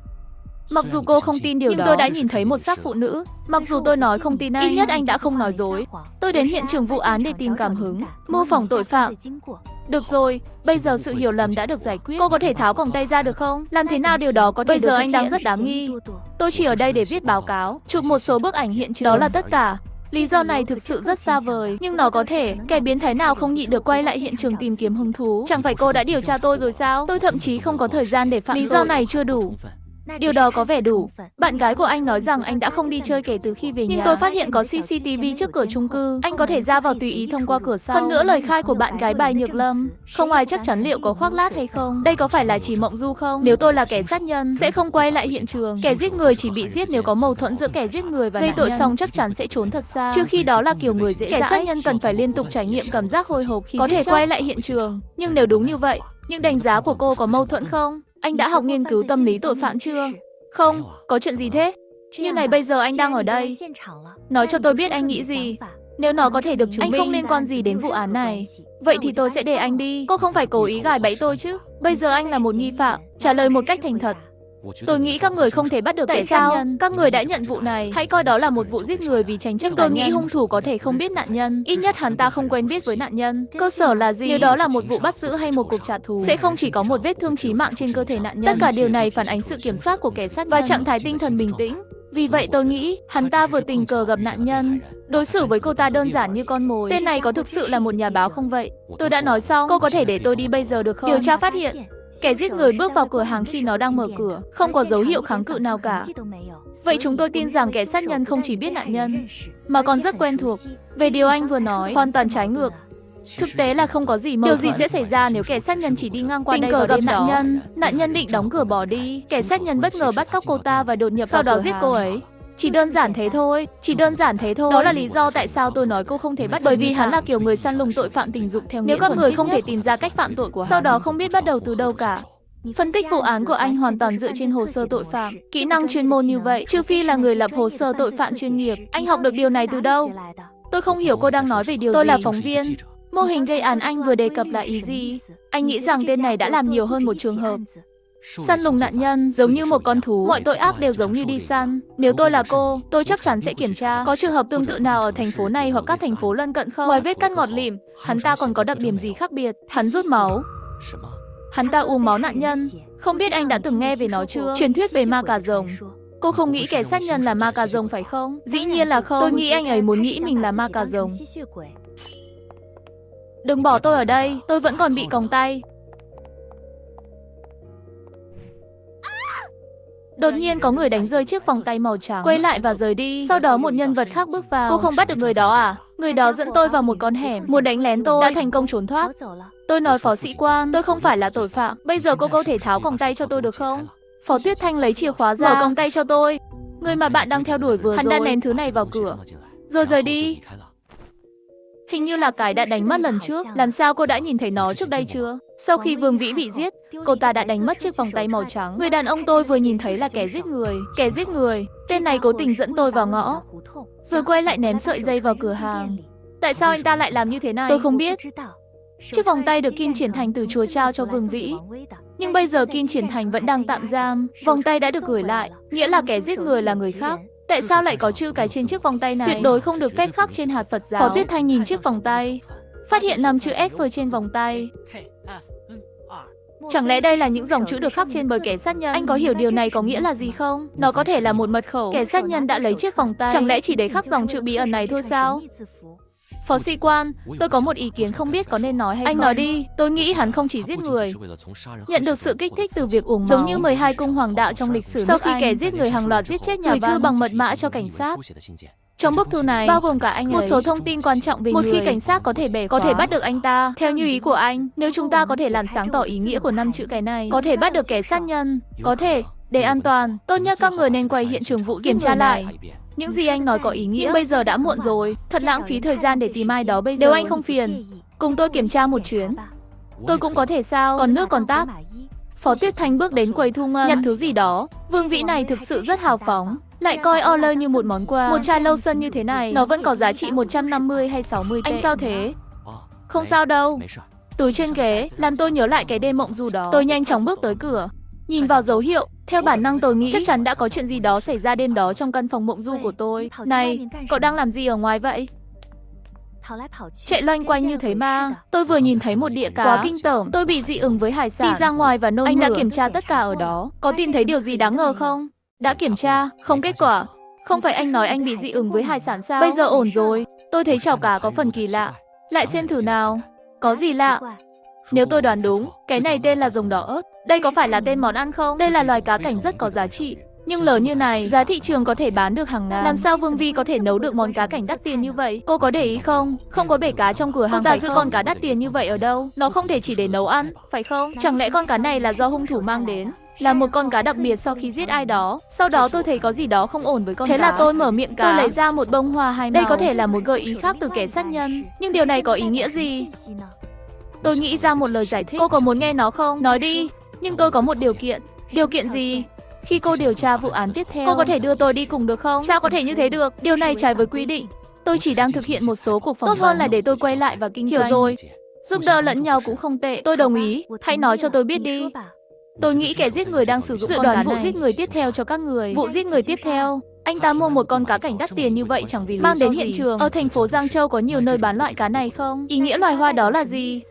Mặc dù cô không tin điều đó, nhưng tôi đã nhìn thấy một xác phụ nữ. Mặc dù tôi nói không tin anh, ít nhất anh đã không nói dối. Tôi đến hiện trường vụ án để tìm cảm hứng, mô phỏng tội phạm. Được rồi, bây giờ sự hiểu lầm đã được giải quyết. Cô có thể tháo còng tay ra được không? Làm thế nào điều đó có thể bây giờ anh đang rất đáng nghi. Tôi chỉ ở đây để viết báo cáo, chụp một số bức ảnh hiện trường. Đó là tất cả. Lý do này thực sự rất xa vời, nhưng nó có thể. Kẻ biến thái nào không nhịn được quay lại hiện trường tìm kiếm hung thú. Chẳng phải cô đã điều tra tôi rồi sao? Tôi thậm chí không có thời gian để phạm tội. Lý do này chưa đủ. Điều đó có vẻ đủ. Bạn gái của anh nói rằng anh đã không đi chơi kể từ khi về nhà. Nhưng tôi phát hiện có CCTV trước cửa chung cư. Anh có thể ra vào tùy ý thông qua cửa sau. Hơn nữa lời khai của bạn gái Bài Nhược Lâm, không ai chắc chắn liệu có khoác lác hay không. Đây có phải là chỉ mộng du không? Nếu tôi là kẻ sát nhân, sẽ không quay lại hiện trường. Kẻ giết người chỉ bị giết nếu có mâu thuẫn giữa kẻ giết người và nạn nhân. Gây tội xong chắc chắn sẽ trốn thật xa. Trước khi đó là kiểu người dễ dãi. Kẻ sát nhân cần phải liên tục trải nghiệm cảm giác hồi hộp khi có thể quay lại hiện trường. Nhưng nếu đúng như vậy, những đánh giá của cô có mâu thuẫn không? Anh đã học nghiên cứu tâm lý tội phạm chưa? Không, có chuyện gì thế? Như này bây giờ anh đang ở đây. Nói cho tôi biết anh nghĩ gì. Nếu nó có thể được chứng minh, anh không liên quan gì đến vụ án này. Vậy thì tôi sẽ để anh đi. Cô không phải cố ý gài bẫy tôi chứ? Bây giờ anh là một nghi phạm. Trả lời một cách thành thật. Tôi nghĩ các người không thể bắt được kẻ sát nhân. Các người đã nhận vụ này. Hãy coi đó là một vụ giết người vì tranh chấp. Nhưng tôi nghĩ hung thủ có thể không biết nạn nhân. Ít nhất hắn ta không quen biết với nạn nhân. Cơ sở là gì? Nếu đó là một vụ bắt giữ hay một cuộc trả thù, sẽ không chỉ có một vết thương chí mạng trên cơ thể nạn nhân. Tất cả điều này phản ánh sự kiểm soát của kẻ sát nhân và trạng thái tinh thần bình tĩnh. Vì vậy tôi nghĩ hắn ta vừa tình cờ gặp nạn nhân, đối xử với cô ta đơn giản như con mồi. Tên này có thực sự là một nhà báo không vậy? Tôi đã nói xong. Cô có thể để tôi đi bây giờ được không? Điều tra phát hiện kẻ giết người bước vào cửa hàng khi nó đang mở cửa, không có dấu hiệu kháng cự nào cả. Vậy chúng tôi tin rằng kẻ sát nhân không chỉ biết nạn nhân, mà còn rất quen thuộc. Về điều anh vừa nói, hoàn toàn trái ngược. Thực tế là không có gì mâu thuẫn. Điều gì sẽ xảy ra nếu kẻ sát nhân chỉ đi ngang qua đây vào đêm đó? Nạn nhân định đóng cửa bỏ đi. Kẻ sát nhân bất ngờ bắt cóc cô ta và đột nhập sau đó giết cô ấy. Chỉ đơn giản thế thôi, chỉ đơn giản thế thôi. Đó là lý do tại sao tôi nói cô không thể bắt. Bởi vì hắn là kiểu người săn lùng tội phạm tình dục theo nghĩa. Nếu các người không thể tìm ra cách phạm tội của hắn, sau đó không biết bắt đầu từ đâu cả. Phân tích vụ án của anh hoàn toàn dựa trên hồ sơ tội phạm. Kỹ năng chuyên môn như vậy, trừ phi là người lập hồ sơ tội phạm chuyên nghiệp. Anh học được điều này từ đâu? Tôi không hiểu cô đang nói về điều gì. Tôi là phóng viên. Mô hình gây án anh vừa đề cập là ý gì? Anh nghĩ rằng tên này đã làm nhiều hơn một trường hợp. Săn lùng nạn nhân giống như một con thú, mọi tội ác đều giống như đi săn. Nếu tôi là cô, tôi chắc chắn sẽ kiểm tra có trường hợp tương tự nào ở thành phố này hoặc các thành phố lân cận không. Ngoài vết cắt ngọt lịm, hắn ta còn có đặc điểm gì khác biệt? Hắn rút máu. Hắn ta uống máu nạn nhân. Không biết anh đã từng nghe về nó chưa? Truyền thuyết về ma cà rồng. Cô không nghĩ kẻ sát nhân là ma cà rồng phải không? Dĩ nhiên là không. Tôi nghĩ anh ấy muốn nghĩ mình là ma cà rồng. Đừng bỏ tôi ở đây, tôi vẫn còn bị còng tay. Đột nhiên có người đánh rơi chiếc vòng tay màu trắng, quay lại và rời đi. Sau đó một nhân vật khác bước vào. Cô không bắt được người đó à? Người đó dẫn tôi vào một con hẻm, muốn đánh lén tôi, đã thành công trốn thoát. Tôi nói phó sĩ quan, tôi không phải là tội phạm. Bây giờ cô có thể tháo còng tay cho tôi được không? Phó Tuyết Thanh lấy chìa khóa ra, mở còng tay cho tôi. Người mà bạn đang theo đuổi vừa Hắn rồi, đã ném thứ này vào cửa, rồi rời đi. Hình như là cái đã đánh mất lần trước. Làm sao cô đã nhìn thấy nó trước đây chưa? Sau khi Vương Vĩ bị giết, cô ta đã đánh mất chiếc vòng tay màu trắng. Người đàn ông tôi vừa nhìn thấy là kẻ giết người. Kẻ giết người. Tên này cố tình dẫn tôi vào ngõ, rồi quay lại ném sợi dây vào cửa hàng. Tại sao anh ta lại làm như thế này? Tôi không biết. Chiếc vòng tay được Kim Triển Thành từ chùa trao cho Vương Vĩ. Nhưng bây giờ Kim Triển Thành vẫn đang tạm giam. Vòng tay đã được gửi lại, nghĩa là kẻ giết người là người khác. Tại sao lại có chữ cái trên chiếc vòng tay này? Tuyệt đối không được phép khắc trên hạt Phật giáo. Phó Tuyết Thanh nhìn chiếc vòng tay, phát hiện 5 chữ F trên vòng tay. Chẳng lẽ đây là những dòng chữ được khắc trên bởi kẻ sát nhân? Anh có hiểu điều này có nghĩa là gì không? Nó có thể là một mật khẩu. Kẻ sát nhân đã lấy chiếc vòng tay, chẳng lẽ chỉ để khắc dòng chữ bí ẩn này thôi sao? Phó sĩ quan, tôi có một ý kiến không biết có nên nói hay không. Anh nói đi, tôi nghĩ hắn không chỉ giết người. Nhận được sự kích thích từ việc uống máu, giống như 12 cung hoàng đạo trong lịch sử. Sau khi kẻ giết người hàng loạt giết chết nhà văn, gửi thư bằng mật mã cho cảnh sát. Trong bức thư này, bao gồm cả anh ấy, một số thông tin quan trọng về người. Một khi cảnh sát có thể bắt được anh ta, theo như ý của anh, nếu chúng ta có thể làm sáng tỏ ý nghĩa của 5 chữ cái này, có thể bắt được kẻ sát nhân, có thể. Để an toàn, tốt nhất các người nên quay hiện trường vụ kiểm tra lại. Những gì anh nói có ý nghĩa, bây giờ đã muộn rồi, thật lãng phí thời gian để tìm ai đó bây giờ. Nếu anh không phiền, cùng tôi kiểm tra một chuyến. Tôi cũng có thể sao, còn nước còn tát. Phó Tuyết Thanh bước đến quầy thu ngân, nhặt thứ gì đó. Vương Vĩ này thực sự rất hào phóng, lại coi Orler như một món quà. Một chai lotion như thế này, nó vẫn có giá trị 150 hay 60 tệ. Anh sao thế? Không sao đâu. Túi trên ghế, làm tôi nhớ lại cái đêm mộng du đó. Tôi nhanh chóng bước tới cửa, nhìn vào dấu hiệu. Theo bản năng tôi nghĩ chắc chắn đã có chuyện gì đó xảy ra đêm đó trong căn phòng mộng du của tôi. Này, cậu đang làm gì ở ngoài vậy? Chạy loanh quanh như thế mà. Tôi vừa nhìn thấy một đĩa cá. Quá kinh tởm, tôi bị dị ứng với hải sản. Đi ra ngoài và nôn mửa. Anh đã kiểm tra tất cả ở đó. Có tìm thấy điều gì đáng ngờ không? Đã kiểm tra, không kết quả. Không phải anh nói anh bị dị ứng với hải sản sao? Bây giờ ổn rồi. Tôi thấy chảo cá có phần kỳ lạ. Lại xem thử nào. Có gì lạ? Nếu tôi đoán đúng, cái này tên là rồng đỏ ớt. Đây có phải là tên món ăn không? Đây là loài cá cảnh rất có giá trị. Nhưng lớn như này, giá thị trường có thể bán được hàng ngàn. Làm sao Vương Vi có thể nấu được món cá cảnh đắt tiền như vậy? Cô có để ý không? Không có bể cá trong cửa hàng. Cô ta giữ con cá đắt tiền như vậy ở đâu? Nó không thể chỉ để nấu ăn, phải không? Chẳng lẽ con cá này là do hung thủ mang đến? Là một con cá đặc biệt sau khi giết ai đó. Sau đó tôi thấy có gì đó không ổn với con cá. Thế là tôi mở miệng cá. Tôi lấy ra một bông hoa hai màu. Đây có thể là một gợi ý khác từ kẻ sát nhân. Nhưng điều này có ý nghĩa gì? Tôi nghĩ ra một lời giải thích. Cô có muốn nghe nó không? Nói đi. Nhưng tôi có một điều kiện. Điều kiện gì? Khi cô điều tra vụ án tiếp theo, cô có thể đưa tôi đi cùng được không? Sao có thể như thế được? Điều này trái với quy định. Tôi chỉ đang thực hiện một số cuộc phỏng vấn. Tốt hơn là để tôi quay lại và kinh doanh. Hiểu rồi. Giúp đỡ lẫn nhau cũng không tệ. Tôi đồng ý. Hãy nói cho tôi biết đi. Tôi nghĩ kẻ giết người đang sử dụng dự đoán vụ giết người tiếp theo cho các người. Vụ giết người tiếp theo. Anh ta mua một con cá cảnh đắt tiền như vậy chẳng vì mang đến hiện trường. Ở thành phố Giang Châu có nhiều nơi bán loại cá này không? Ý nghĩa loài hoa đó là gì?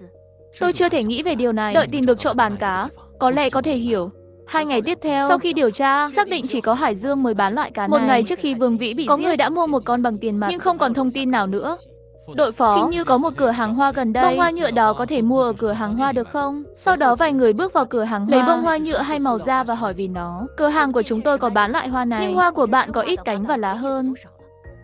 Tôi chưa thể nghĩ về điều này. Đợi tìm được chỗ bán cá, có lẽ có thể hiểu. 2 ngày tiếp theo, sau khi điều tra, xác định chỉ có Hải Dương mới bán loại cá này. Một ngày trước khi Vương Vĩ bị giết, có người đã mua một con bằng tiền mặt, nhưng không còn thông tin nào nữa. Đội phó, hình như có một cửa hàng hoa gần đây. Bông hoa nhựa đó có thể mua ở cửa hàng hoa được không? Sau đó vài người bước vào cửa hàng hoa, lấy bông hoa nhựa hai màu ra và hỏi vì nó. Cửa hàng của chúng tôi có bán loại hoa này, nhưng hoa của bạn có ít cánh và lá hơn.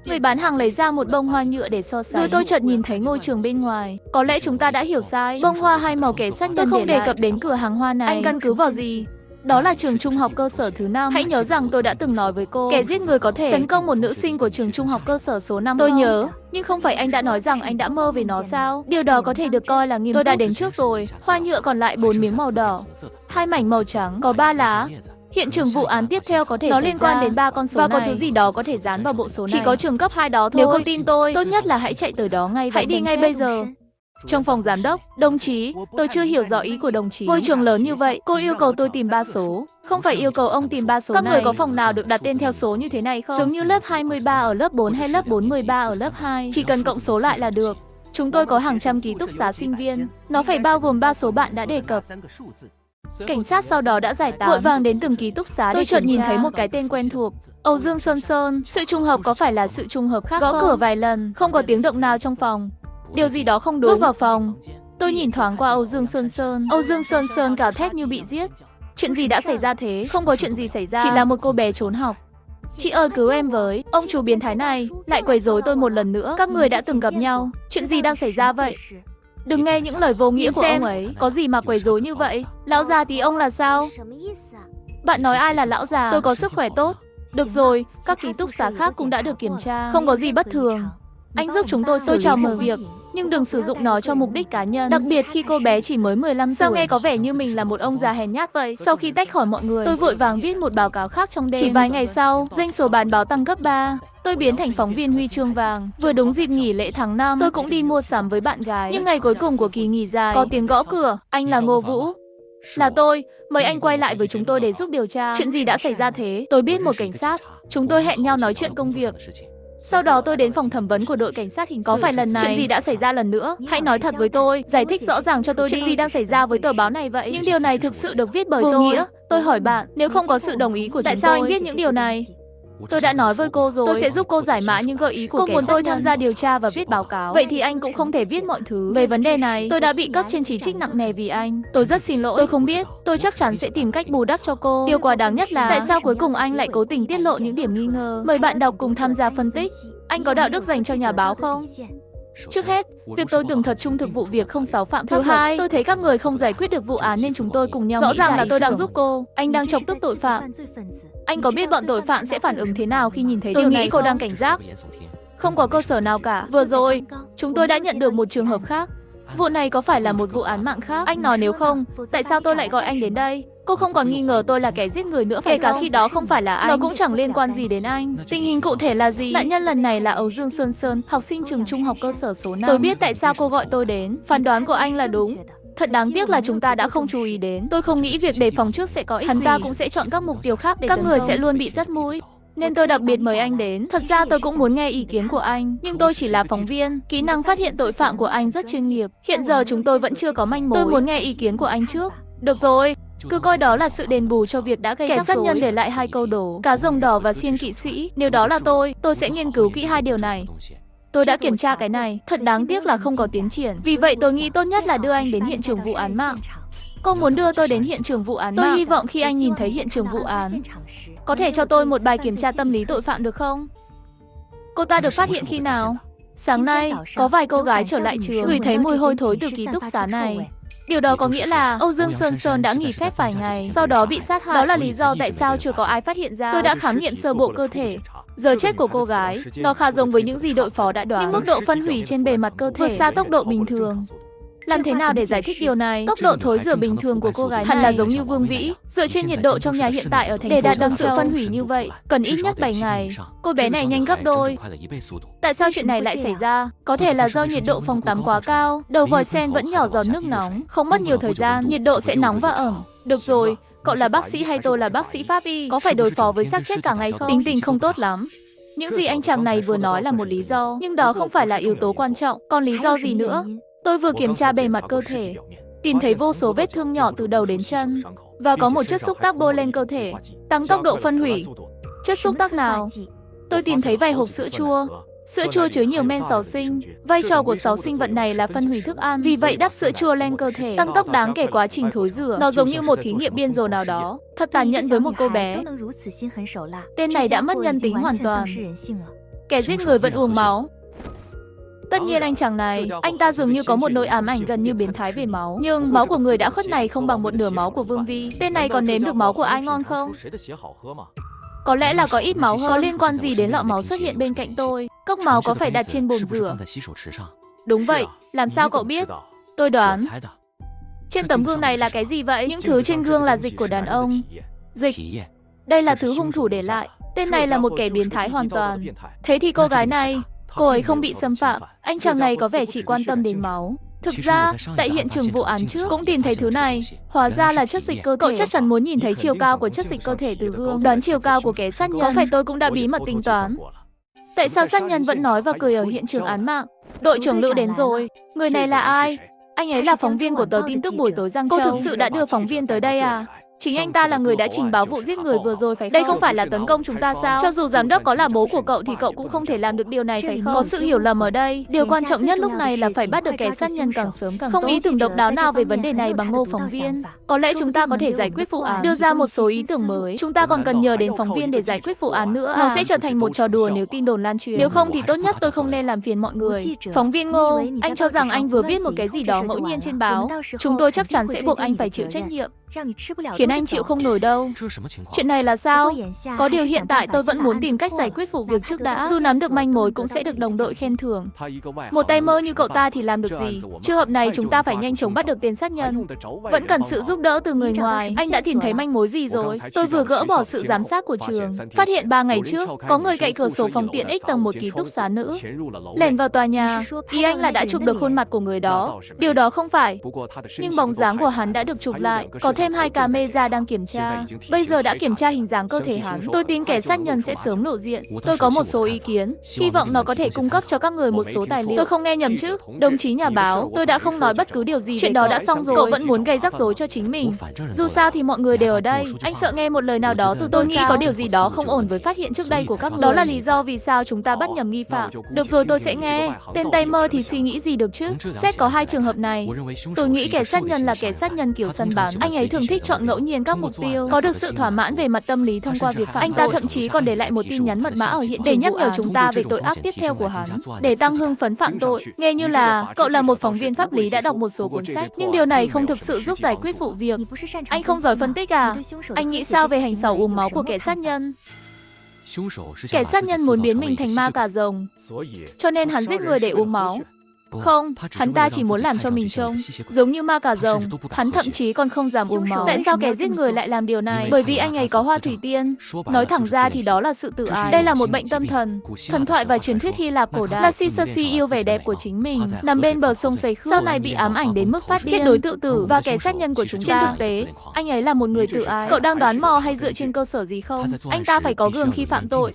Người bán hàng lấy ra một bông hoa nhựa để so sánh. Rồi tôi chợt nhìn thấy ngôi trường bên ngoài. Có lẽ chúng ta đã hiểu sai. Bông hoa hai màu kẻ sát nhân. Tôi không đề cập đến cửa hàng hoa này. Anh căn cứ vào gì? Đó là trường trung học cơ sở thứ 5. Hãy nhớ rằng tôi đã từng nói với cô, kẻ giết người có thể tấn công một nữ sinh của trường trung học cơ sở số 5. Tôi nhớ, nhưng không phải anh đã nói rằng anh đã mơ về nó sao? Điều đó có thể được coi là nghiêm túc. Tôi đã đến trước rồi. Hoa nhựa còn lại 4 miếng màu đỏ, 2 mảnh màu trắng, có 3 lá. Hiện trường vụ án tiếp theo có thể nó liên quan đến 3 con số và này. Có thứ gì đó có thể dán vào bộ số này. Chỉ có trường cấp 2 đó thôi. Nếu cô tin tôi, tốt nhất là hãy chạy tới đó ngay và hãy đi ngay bây giờ. Trong phòng giám đốc, đồng chí, tôi chưa hiểu rõ ý của đồng chí. Ngôi trường lớn như vậy, cô yêu cầu tôi tìm 3 số. Không phải yêu cầu ông tìm 3 số này. Các người có phòng nào được đặt tên theo số như thế này không? Giống như lớp 23 ở lớp 4 hay lớp 413 ở lớp 2. Chỉ cần cộng số lại là được. Chúng tôi có hàng trăm ký túc xá sinh viên. Nó phải bao gồm 3 số bạn đã đề cập. Cảnh sát sau đó đã giải tán, vội vàng đến từng ký túc xá. Tôi chợt nhìn thấy một cái tên quen thuộc. Âu Dương Sơn Sơn. Sự trùng hợp có phải là sự trùng hợp khác không? Gõ cửa vài lần, không có tiếng động nào trong phòng. Điều gì đó không đúng. Bước vào phòng, tôi nhìn thoáng qua Âu Dương Sơn Sơn. Âu Dương Sơn Sơn gào thét như bị giết. Chuyện gì đã xảy ra thế? Không có chuyện gì xảy ra, chỉ là một cô bé trốn học. Chị ơi cứu em với, ông chú biến thái này lại quấy rối tôi một lần nữa. Các người đã từng gặp nhau, chuyện gì đang xảy ra vậy? Đừng nghe những lời vô nghĩa của ông ấy. Có gì mà quấy rối như vậy? Lão già tí ông là sao? Bạn nói ai là lão già? Tôi có sức khỏe tốt. Được rồi, các ký túc xá khác cũng đã được kiểm tra, không có gì bất thường. Anh giúp chúng tôi xử lý vụ việc, nhưng đừng sử dụng nó cho mục đích cá nhân. Đặc biệt khi cô bé chỉ mới 15 tuổi. Sao nghe có vẻ như mình là một ông già hèn nhát vậy? Sau khi tách khỏi mọi người, tôi vội vàng viết một báo cáo khác trong đêm. Chỉ vài ngày sau, doanh số bán báo tăng gấp 3. Tôi biến thành phóng viên huy chương vàng. Vừa đúng dịp nghỉ lễ tháng 5, tôi cũng đi mua sắm với bạn gái. Nhưng ngày cuối cùng của kỳ nghỉ dài, có tiếng gõ cửa. Anh là Ngô Vũ. Là tôi, mời anh quay lại với chúng tôi để giúp điều tra. Chuyện gì đã xảy ra thế? Tôi biết một cảnh sát. Chúng tôi hẹn nhau nói chuyện công việc. Sau đó tôi đến phòng thẩm vấn của đội cảnh sát hình sự. Có phải lần này? Chuyện gì đã xảy ra lần nữa? Hãy nói thật với tôi, giải thích rõ ràng cho tôi đi. Chuyện gì đang xảy ra với tờ báo này vậy? Những điều này thực sự được viết bởi tôi. Nghĩa, tôi hỏi bạn, nếu không có sự đồng ý của chúng tôi, tại sao anh viết những điều này? Tôi đã nói với cô rồi, tôi sẽ giúp cô giải mã những gợi ý của cô muốn tôi tham gia điều tra và viết báo cáo. Vậy thì anh cũng không thể viết mọi thứ. Về vấn đề này, tôi đã bị cấp trên chỉ trích nặng nề vì anh. Tôi rất xin lỗi. Tôi không biết, tôi chắc chắn sẽ tìm cách bù đắp cho cô. Điều quá đáng nhất là tại sao cuối cùng anh lại cố tình tiết lộ những điểm nghi ngờ. Mời bạn đọc cùng tham gia phân tích. Anh có đạo đức dành cho nhà báo không? Trước hết, việc tôi tường thuật trung thực vụ việc không xáo phạm pháp luật. Thứ hai, tôi thấy các người không giải quyết được vụ án nên chúng tôi cùng nhau rõ ràng là tôi đang giúp cô. Anh đang chọc tức tội phạm. Anh có biết bọn tội phạm sẽ phản ứng thế nào khi nhìn thấy điều này? Tôi nghĩ cô đang cảnh giác. Không có cơ sở nào cả. Vừa rồi, chúng tôi đã nhận được một trường hợp khác. Vụ này có phải là một vụ án mạng khác? Anh nói nếu không, tại sao tôi lại gọi anh đến đây? Cô không còn nghi ngờ tôi là kẻ giết người nữa phải không? Kể cả khi đó không phải là anh. Nó cũng chẳng liên quan gì đến anh. Tình hình cụ thể là gì? Nạn nhân lần này là Âu Dương Sơn Sơn, học sinh trường trung học cơ sở số 5. Tôi biết tại sao cô gọi tôi đến. Phán đoán của anh là đúng. Thật đáng tiếc là chúng ta đã không chú ý đến. Tôi không nghĩ việc đề phòng trước sẽ có ích gì. Hắn ta cũng sẽ chọn các mục tiêu khác để các người sẽ luôn bị dắt mũi. Nên tôi đặc biệt mời anh đến. Thật ra tôi cũng muốn nghe ý kiến của anh, nhưng tôi chỉ là phóng viên. Kỹ năng phát hiện tội phạm của anh rất chuyên nghiệp. Hiện giờ chúng tôi vẫn chưa có manh mối. Tôi muốn nghe ý kiến của anh trước. Được rồi, cứ coi đó là sự đền bù cho việc đã gây rắc rối. Kẻ sát nhân để lại 2 câu đố, cá rồng đỏ và xiên kỵ sĩ. Nếu đó là tôi sẽ nghiên cứu kỹ 2 điều này. Tôi đã kiểm tra cái này, thật đáng tiếc là không có tiến triển. Vì vậy tôi nghĩ tốt nhất là đưa anh đến hiện trường vụ án mạng. Cô muốn đưa tôi đến hiện trường vụ án mạng. Tôi hy vọng khi anh nhìn thấy hiện trường vụ án, có thể cho tôi một bài kiểm tra tâm lý tội phạm được không? Cô ta được phát hiện khi nào? Sáng nay, có vài cô gái trở lại trường, ngửi thấy mùi hôi thối từ ký túc xá này. Điều đó có nghĩa là Âu Dương Sơn Sơn đã nghỉ phép vài ngày, sau đó bị sát hại. Đó là lý do tại sao chưa có ai phát hiện ra. Tôi đã khám nghiệm sơ bộ cơ thể. Giờ chết của cô gái, nó khá giống với những gì đội phó đã đoán, nhưng mức độ phân hủy trên bề mặt cơ thể vượt xa tốc độ bình thường. Làm thế nào để giải thích điều này? Tốc độ thối rửa bình thường của cô gái hẳn là giống như Vương Vĩ. Dựa trên nhiệt độ trong nhà hiện tại ở thành phố, để đạt được sự phân hủy như vậy, cần ít nhất 7 ngày. Cô bé này nhanh gấp đôi. Tại sao chuyện này lại xảy ra? Có thể là do nhiệt độ phòng tắm quá cao. Đầu vòi sen vẫn nhỏ giọt nước nóng, không mất nhiều thời gian, nhiệt độ sẽ nóng và ẩm. Được rồi, cậu là bác sĩ hay tôi là bác sĩ pháp y? Có phải đối phó với xác chết cả ngày không? Tính tình không tốt lắm. Những gì anh chàng này vừa nói là một lý do, nhưng đó không phải là yếu tố quan trọng. Còn lý do gì nữa? Tôi vừa kiểm tra bề mặt cơ thể, tìm thấy vô số vết thương nhỏ từ đầu đến chân, và có một chất xúc tác bôi lên cơ thể, tăng tốc độ phân hủy. Chất xúc tác nào? Tôi tìm thấy vài hộp sữa chua. Sữa chua chứa nhiều men sáu sinh. Vai trò của 6 sinh vật này là phân hủy thức ăn. Vì vậy đắp sữa chua lên cơ thể, tăng tốc đáng kể quá trình thối rửa. Nó giống như một thí nghiệm điên rồ nào đó. Thật tàn nhẫn với một cô bé. Tên này đã mất nhân tính hoàn toàn. Kẻ giết người vẫn uống máu. Tất nhiên anh chàng này, anh ta dường như có một nỗi ám ảnh gần như biến thái về máu. Nhưng máu của người đã khuất này không bằng một nửa máu của Vương Vi. Tên này còn nếm được máu của ai ngon không? Có lẽ là có ít máu hơn. Có liên quan gì đến lọ máu xuất hiện bên cạnh tôi? Cốc máu có phải đặt trên bồn rửa? Đúng vậy, làm sao cậu biết? Tôi đoán. Trên tấm gương này là cái gì vậy? Những thứ trên gương là dịch của đàn ông. Dịch. Đây là thứ hung thủ để lại. Tên này là một kẻ biến thái hoàn toàn. Thế thì cô gái này, cô ấy không bị xâm phạm. Anh chàng này có vẻ chỉ quan tâm đến máu. Thực ra, tại hiện trường vụ án trước cũng tìm thấy thứ này. Hóa ra là chất dịch cơ thể. Cậu chắc chắn muốn nhìn thấy chiều cao của chất dịch cơ thể từ gương. Đoán chiều cao của kẻ sát nhân. Có phải tôi cũng đã bí mật tính toán? Tại sao sát nhân vẫn nói và cười ở hiện trường án mạng? Đội trưởng Lữ đến rồi. Người này là ai? Anh ấy là phóng viên của tờ tin tức buổi tối Giang Châu. Cô thực sự đã đưa phóng viên tới đây à? Chính anh ta là người đã trình báo vụ giết người vừa rồi phải không? Đây không phải là tấn công chúng ta sao? Cho dù giám đốc có là bố của cậu thì cậu cũng không thể làm được điều này phải không? Có sự hiểu lầm ở đây. Điều quan trọng nhất lúc này là phải bắt được kẻ sát nhân càng sớm càng tốt. Không ý tưởng độc đáo nào về vấn đề này bằng Ngô phóng viên. Có lẽ chúng ta có thể giải quyết vụ án, đưa ra một số ý tưởng mới. Chúng ta còn cần nhờ đến phóng viên để giải quyết vụ án nữa. Nó sẽ trở thành một trò đùa nếu tin đồn lan truyền. Nếu không thì tốt nhất tôi không nên làm phiền mọi người. Phóng viên Ngô, anh cho rằng anh vừa viết một cái gì đó ngẫu nhiên trên báo. Chúng tôi chắc chắn sẽ buộc anh phải chịu trách nhiệm. khiến anh chịu không nổi đâu. Chuyện này là sao? Có điều hiện tại tôi vẫn muốn tìm cách giải quyết vụ việc trước đã. Dù nắm được manh mối cũng sẽ được đồng đội khen thưởng. Một tay mơ như cậu ta thì làm được gì? Trường hợp này chúng ta phải nhanh chóng bắt được tên sát nhân. Vẫn cần sự giúp đỡ từ người ngoài. Anh đã tìm thấy manh mối gì rồi? Tôi vừa gỡ bỏ sự giám sát của trường. Phát hiện 3 ngày trước, có người cậy cửa sổ phòng tiện ích tầng 1 ký túc xá nữ, lẻn vào tòa nhà. Ý anh là đã chụp được khuôn mặt của người đó. Điều đó không phải. Nhưng bóng dáng của hắn đã được chụp lại. Có thêm 2 camera đang kiểm tra. Bây giờ đã kiểm tra hình dáng cơ thể hắn. Tôi tin kẻ sát nhân sẽ sớm lộ diện. Tôi có một số ý kiến. Hy vọng nó có thể cung cấp cho các người một số tài liệu. Tôi không nghe nhầm chứ? Đồng chí nhà báo, tôi đã không nói bất cứ điều gì. Chuyện đó đã xong rồi. Cậu vẫn muốn gây rắc rối cho chính mình. Dù sao thì mọi người đều ở đây. Anh sợ nghe một lời nào đó từ tôi nghĩ có điều gì đó không ổn với phát hiện trước đây của các người. Đó là lý do vì sao chúng ta bắt nhầm nghi phạm. Được rồi, tôi sẽ nghe. Tên tay mơ thì suy nghĩ gì được chứ? Xét có 2 trường hợp này. Tôi nghĩ kẻ sát nhân là kẻ sát nhân kiểu săn bắn. Anh ấy thường thích chọn ngẫu nhiên các mục tiêu, có được sự thỏa mãn về mặt tâm lý thông qua việc phạm tội. Anh ta thậm chí còn để lại một tin nhắn mật mã ở hiện trường để nhắc nhở chúng ta về tội ác tiếp theo của hắn, để tăng hưng phấn phạm tội. Nghe như là cậu là một phóng viên pháp lý đã đọc một số cuốn sách, nhưng điều này không thực sự giúp giải quyết vụ việc. Anh không giỏi phân tích à? Anh nghĩ sao về hành xử uống máu của kẻ sát nhân? Kẻ sát nhân muốn biến mình thành ma cà rồng, cho nên hắn giết người để uống máu. Không, hắn ta chỉ muốn làm cho mình trông giống như ma cà rồng. Hắn thậm chí còn không dám uống máu. Tại sao kẻ giết người lại làm điều này? Bởi vì anh ấy có hoa thủy tiên. Nói thẳng ra thì đó là sự tự ái. Đây là một bệnh tâm thần. Thần thoại và truyền thuyết Hy Lạp cổ đại. Narcissus yêu vẻ đẹp của chính mình, nằm bên bờ sông Sầy Khước. Sau này bị ám ảnh đến mức phát điên, chết đối tự tử. Và kẻ sát nhân của chúng ta, trên thực tế, anh ấy là một người tự ái. Cậu đang đoán mò hay dựa trên cơ sở gì không? Anh ta phải có gương khi phạm tội.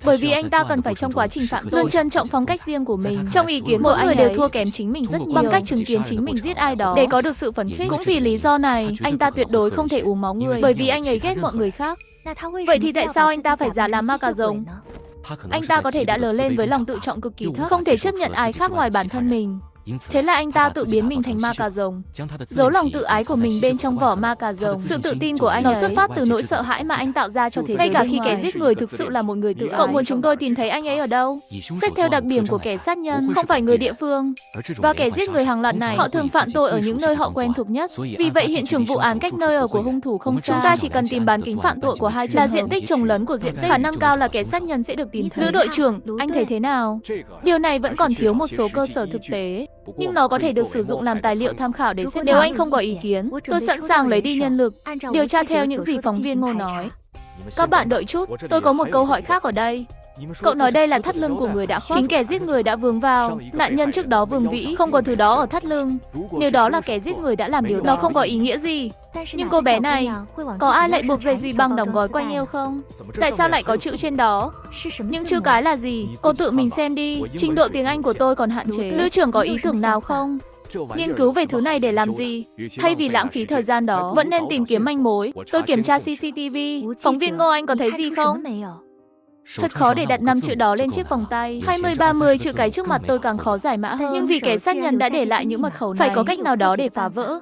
Bởi vì anh ta cần phải trong quá trình phạm tội luôn trân trọng phong cách riêng của mình. Trong ý kiến mỗi người đều thua kém chính mình rất nhiều bằng cách chứng kiến chính mình giết ai đó để có được sự phấn khích. Cũng vì lý do này, anh ta tuyệt đối không thể uống máu người, bởi vì anh ấy ghét mọi người khác. Vậy thì tại sao anh ta phải giả làm ma cà rồng? Anh ta có thể đã lớn lên với lòng tự trọng cực kỳ thấp, không thể chấp nhận ai khác ngoài bản thân mình. Thế là anh ta tự biến mình thành ma cà rồng, giấu lòng tự ái của mình bên trong vỏ ma cà rồng. Sự tự tin của anh ấy xuất phát từ nỗi sợ hãi mà anh tạo ra cho thế giới. Ngay cả khi kẻ giết người thực sự là một người tự ái. Cậu muốn chúng tôi tìm thấy anh ấy ở đâu? Xét theo đặc điểm của kẻ sát nhân, không phải người địa phương. Và kẻ giết người hàng loạt này, họ thường phạm tội ở những nơi họ quen thuộc nhất. Vì vậy hiện trường vụ án cách nơi ở của hung thủ không xa. Chúng ta chỉ cần tìm bán kính phạm tội của 2 trường hợp, là diện tích chồng lấn của diện tích. Khả năng cao là kẻ sát nhân sẽ được tìm thấy. Nữ đội trưởng, anh thấy thế nào? Điều này vẫn còn thiếu một số cơ sở thực tế, nhưng nó có thể được sử dụng làm tài liệu tham khảo để xét. Nếu anh không có ý kiến, tôi sẵn sàng lấy đi nhân lực, điều tra theo những gì phóng viên Ngô nói. Các bạn đợi chút, tôi có một câu hỏi khác ở đây. Cậu nói đây là thắt lưng của người đã khuất. Chính kẻ giết người đã vướng vào. Nạn nhân trước đó Vương Vĩ không có thứ đó ở thắt lưng. Nếu đó là kẻ giết người đã làm điều đó, nó không có ý nghĩa gì. Nhưng cô bé này, có ai lại buộc dây duy băng đóng gói quanh eo không? Tại sao lại có chữ trên đó? Những chữ cái là gì? Cô tự mình xem đi. Trình độ tiếng Anh của tôi còn hạn chế. Lữ trưởng có ý tưởng nào không? Nghiên cứu về thứ này để làm gì? Thay vì lãng phí thời gian đó, vẫn nên tìm kiếm manh mối. Tôi kiểm tra CCTV. Phóng viên Ngô, anh có thấy gì không? Thật khó để đặt 5 chữ đó lên chiếc vòng tay. 20-30 chữ cái trước mặt tôi càng khó giải mã hơn. Nhưng vì kẻ sát nhân đã để lại những mật khẩu này, phải có cách nào đó để phá vỡ.